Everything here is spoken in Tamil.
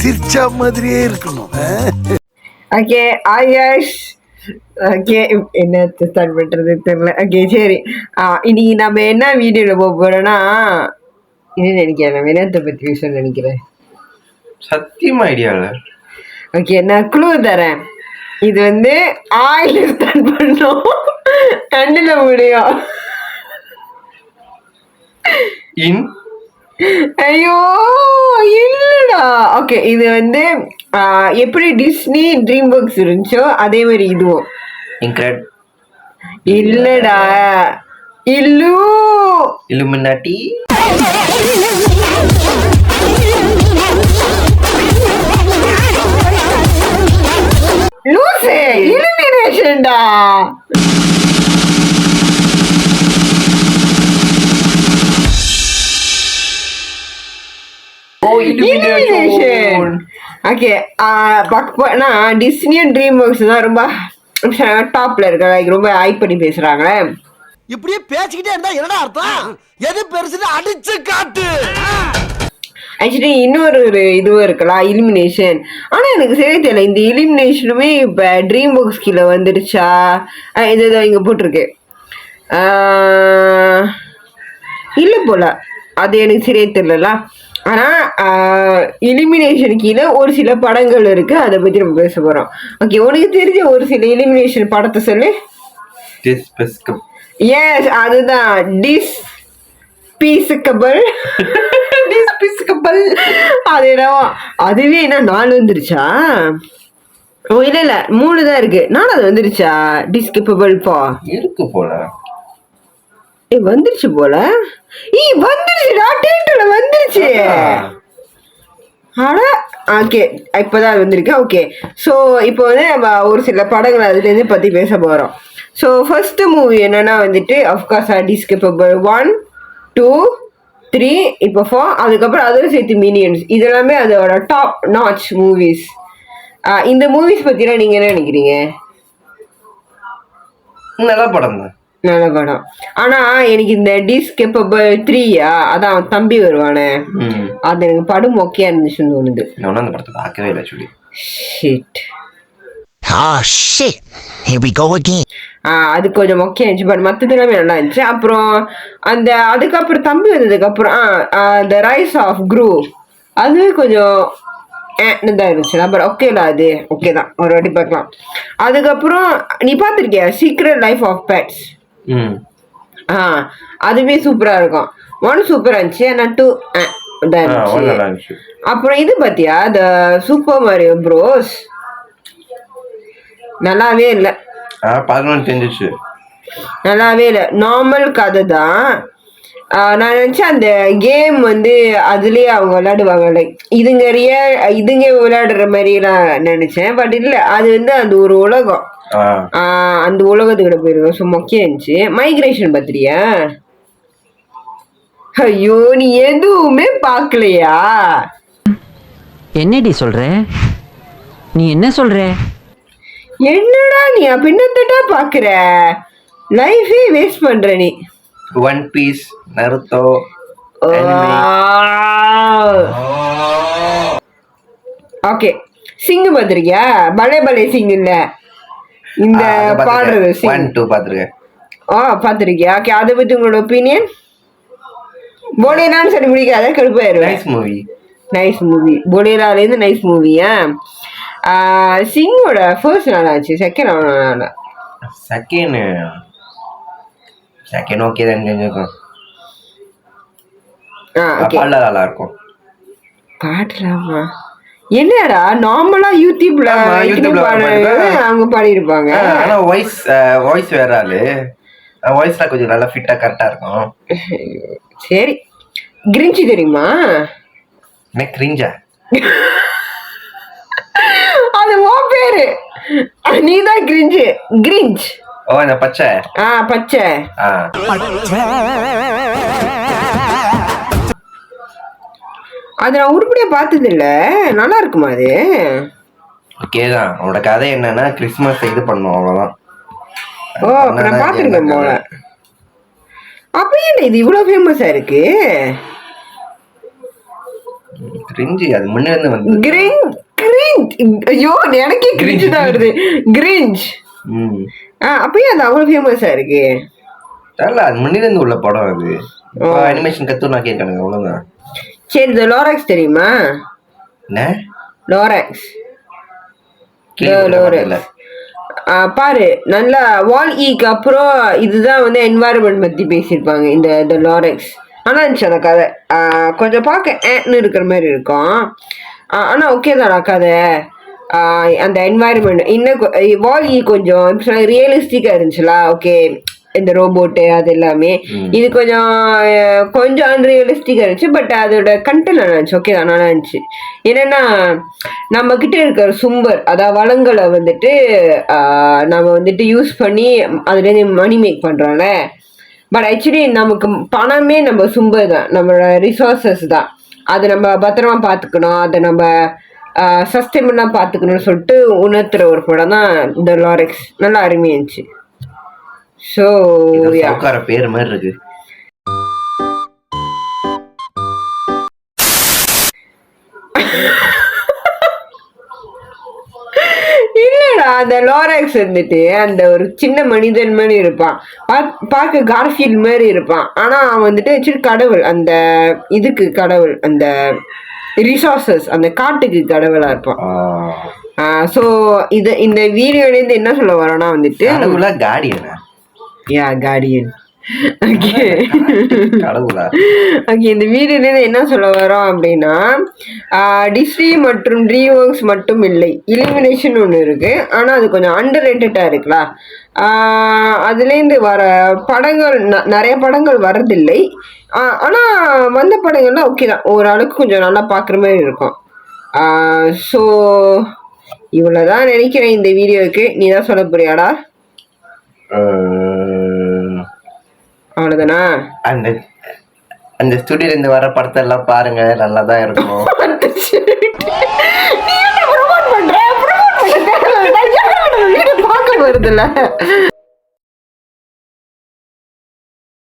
சிரிச்சா மாதிரியே இருக்கணும். ஓகே ஆகாஷ். ஓகே என்ன ஸ்டார்ட் பண்றது தெரியல. ஓகே சரி, இன்னைக்கு நம்ம என்ன வீடியோல போக போறோம்னா, இது நினைக்கிறேன் வினத்தை பத்தி விஷயம் நினைக்கிறேன். சத்தியமா ஐடியா இல்ல. ஓகே நான் க்ளூ தரேன். இது வந்து ஆயில் ஸ்டார்ட் பண்ணோம், கண்ணுல முடியும். ஐயோ இல்லடா. ஓகே இது வந்து எப்படி டிஸ்னி ட்ரீம் ஒர்க்ஸ் இருந்துச்சோ அதே மாதிரி இதுவும். இல்லடா இல்லுமினாட்டி. லூசே இலுமினேஷன்டா. ஓகே டிஸ்னி ட்ரீம் ஒர்க்ஸ் தான் ரொம்ப டாப்ல இருக்க, ரொம்ப ஹைப் பண்ணி பேசுறாங்க. இப்படியே பேசிக்கிட்டே இருந்தா என்னடா அர்த்தம்? எது பெருசுன்னு அடிச்சு காட்டு. ஆக்சுவலி இன்னொரு இதுவும் இருக்கலாம், இலிமினேஷன். ஆனா எனக்கு சரி தெரியல, இந்த இலிமினேஷனுமே இப்ப ட்ரீம் ஒர்க்ஸ் கீழே வந்துருச்சா? இது இங்க போட்டிருக்கு இல்ல போல, அது எனக்கு சரியே தெரியல. ஆனா இலிமினேஷன் கீழே ஒரு சில படங்கள் இருக்கு, அதை பத்தி நம்ம பேச போறோம். ஓகே உனக்கு தெரிஞ்ச ஒரு சில இலிமினேஷன் படத்தை சொல்லு. எஸ் அதுதான் டிஸ்பீசபிள். அது என்னவோ அதுவே என்ன 4 வந்துருச்சா? ஓ இல்ல 3 தான் இருக்கு. 4 வந்துருச்சா? டிஸ்கிப்பபிள் பா இருக்கு போல. வந்துருச்சு போல. வந்துருச்சுடா, டைட்டில் வந்துருச்சு. ஆனா ஓகே இப்பதான் வந்திருக்கு. ஓகே ஸோ இப்போ வந்து நம்ம ஒரு சில படங்கள் அதுலேருந்து பத்தி பேச போறோம். ஸோ ஃபர்ஸ்ட் மூவி என்னன்னா வந்துட்டு அஃப்கோர்ஸ் டிஸ்கிப்பபிள் 1, 2, 3 இப்போ 4, அதுக்கப்புறம் அதோட சேர்த்து மினியன்ஸ். இதெல்லாமே அதோட டாப் நாச் மூவிஸ். இந்த மூவிஸ் பத்திலாம் நீங்க என்ன நினைக்கிறீங்க? நல்ல படம் தான், நல்ல படம். ஆனா எனக்கு இந்த டிஸ்கேப்பபிள் 3 அதான் தம்பி வருவானே, அது எனக்கு படம் மொக்கையா இருந்துச்சுன்னு தோணுது. நான் அந்த படத்தை பார்க்கவே இல்லை சொல்லி. Shit. shit. Here we go again. அது கொஞ்சம் மொக்கையா இருந்துச்சு, பட் மற்றது எல்லாமே நல்லா இருந்துச்சு. அப்புறம் அதுக்கப்புறம் தம்பி வந்ததுக்கு அப்புறம் த ரைஸ் ஆஃப் குரூ அதுவே கொஞ்சம் தான் இருந்துச்சு. பட் ஓகேல அது ஓகே தான், ஒரு வாட்டி பார்க்கலாம். அதுக்கப்புறம் நீ பார்த்துருக்கியா சீக்ரெட் லைஃப் ஆஃப் பெட்ஸ்? அதுவே சூப்பரா இருக்கும். 1 சூப்பரா இருந்துச்சு, ஆனா 2 இருந்துச்சு. அப்புறம் இது பாத்தியா த சூப்பர் மாரியோ ப்ரோஸ்? நல்லாவே இல்லை. நல்லாவே இல்லை, நார்மல் கதை தான். நான் நினைச்சேன் அந்த கேம் வந்து அதுலயே அவங்க விளையாடுவாங்க, லைக் இதுங்க விளையாடுற மாதிரி எல்லாம் நினைச்சேன். பட் இல்ல, அது வந்து அந்த ஒரு உலகம், அந்த உலகத்துக்கிட்ட போயிருக்கோம். ஸோ மொக்கையா இருந்துச்சு. மைக்ரேஷன் பத்திரியா? ஐயோ நீ எதுவுமே பாக்கலையா? என்னடி சொல்ற? நீ என்ன சொல்ற? என்னடா நீ பின்னத்தட்டா பாக்குற? லைஃபே வேஸ்ட் பண்ற நீ. One piece, Naruto. Okay Singh பாத்திருக்கியா? பலே பலே சிங் இல்ல, இந்த பாடுறது 1, 2 பாத்துருக்கேன். பாத்திருக்கியா? ஓகே அதை பத்தி உங்களோட ஒப்பீனியன்? போலேரான்னு சொல்லி முடிக்காத, கடுப்பாயிருவேன். Nice movie. போலேரால இருந்து நைஸ் மூவியா? சிங்கோட ஃபர்ஸ்ட் நல்லா ஆச்சு, செகண்ட் நல்லா. செகண்ட் ஓகே தான் கொஞ்சம். பாடல நல்லா இருக்கும். பாடலாமா? என்னடா நார்மலா யூடியூப்ல அவங்க பாடி இருப்பாங்க. ஆனா வாய்ஸ் வேற ஆளு. வாய்ஸ்லாம் கொஞ்சம் நல்லா ஃபிட்டா கரெக்டா இருக்கும். சரி கிரிஞ்சி தெரியுமா? என்ன கிரிஞ்சா? அது ஓ பேரு, நீதான் கிரிஞ்சு. கிரிஞ்ச். இந்த பச்சை. பச்சை. அது நான் உருப்படியா பார்த்தது இல்ல. நல்லா இருக்குமா அது? ஓகேதான். அவனோட கதை என்னன்னா கிறிஸ்மஸ் இது பண்ணும், அவ்வளவுதான். நான் பாத்துருக்கேன் போல. அப்ப ஏன் இது இவ்வளவு ஃபேமஸா இருக்கு? கிரிஞ்சி அது முன்னே இருந்து வந்து கிரிஞ்ச் ஐயோ எனக்கே கிரிஞ்ச் தான் வருது கிரிஞ்ச் அப்பயும் அது அவ்வளவு ஃபேமஸா இருக்கு தெரியல அது முன்னே இருந்து உள்ள படம் அது அனிமேஷன் கத்து நான் கேட்கணுங்க அவ்வளவுதான் சரி இந்த லோராக்ஸ் தெரியுமா என்ன லோராக்ஸ் கேள்வி பாரு நல்லா வால் ஈக்கு அப்புறம் இதுதான் வந்து என்வாயர்மெண்ட் பத்தி பேசியிருப்பாங்க இந்த லாரெக்ஸ் ஆனா இருந்துச்சு அந்த கதை கொஞ்சம் பார்க்க இருக்கிற மாதிரி இருக்கும் ஆனா ஓகே தான் கதை அந்த என்வாயர்மெண்ட் இன்னும் வால் ஈ கொஞ்சம் ரியலிஸ்டிக்கா இருந்துச்சுல ஓகே இந்த ரோபோட்டு அது எல்லாமே இது கொஞ்சம் அன்ரியலிஸ்டிக்கா இருந்துச்சு பட் அதோட கண்டென்ட் நல்லா இருந்துச்சு ஓகே தான் நல்லா இருந்துச்சு என்னன்னா நம்ம கிட்ட இருக்கிற சும்பர் அதாவது வளங்களை வந்துட்டு நம்ம வந்துட்டு யூஸ் பண்ணி அதுல இருந்து மணி மேக் பண்றோம்ல பட் ஆக்சுவலி நமக்கு பணமே நம்ம சும்பர் தான் நம்மளோட ரிசோர்சஸ் தான் அதை நம்ம பத்திரமா பார்த்துக்கணும் அதை நம்ம சஸ்டைனா பார்த்துக்கணும்னு சொல்லிட்டு உணர்த்துற ஒரு படம் தான் இந்த லாரெக்ஸ் நல்லா அருமையா இருந்துச்சு ஸோ பேர் மாதிரி இருக்கு இல்லடா அந்த லாரெக்ஸ் வந்துட்டு அந்த ஒரு சின்ன மனிதன் மாதிரி இருப்பான் பார்க்க கார்ஃபீல்ட் மாதிரி இருப்பான் ஆனா அவன் வந்துட்டு ஆக்சுவலி கடவுள் அந்த இதுக்கு கடவுள் அந்த ரிசோர்சஸ் அந்த காட்டுக்கு கடவுளா இருப்பான் ஸோ இந்த வீடியோலேருந்து என்ன சொல்ல வரோன்னா வந்துட்டு கார்டியனா யா கார்டியன் ஓகே கடவுளா ஓகே இந்த வீடியோல என்ன சொல்ல வரோம் அப்படின்னா டிஸ்னி மற்றும் ட்ரீம்வொர்க்ஸ் மட்டும் இல்லை இலிமினேஷன் ஒன்று இருக்கு ஆனா அது கொஞ்சம் அண்டர் ரேட்டடா இருக்குல்ல அதுலேருந்து வர படங்கள் நிறைய படங்கள் வர்றதில்லை ஆனா வந்த படங்கள்லாம் ஓகே தான் ஓரளவுக்கு கொஞ்சம் நல்லா பார்க்குற மாதிரி இருக்கும் ஸோ இவ்வளோதான் நினைக்கிறேன் இந்த வீடியோவுக்கு நீ தான் சொல்ல போறியாடா அவ்வளவுதானா அந்த அந்த ஸ்டுடியோல இருந்து வர படத்தை எல்லாம் பாருங்க நல்லாதான் இருக்கும் பார்க்க வருதுல்ல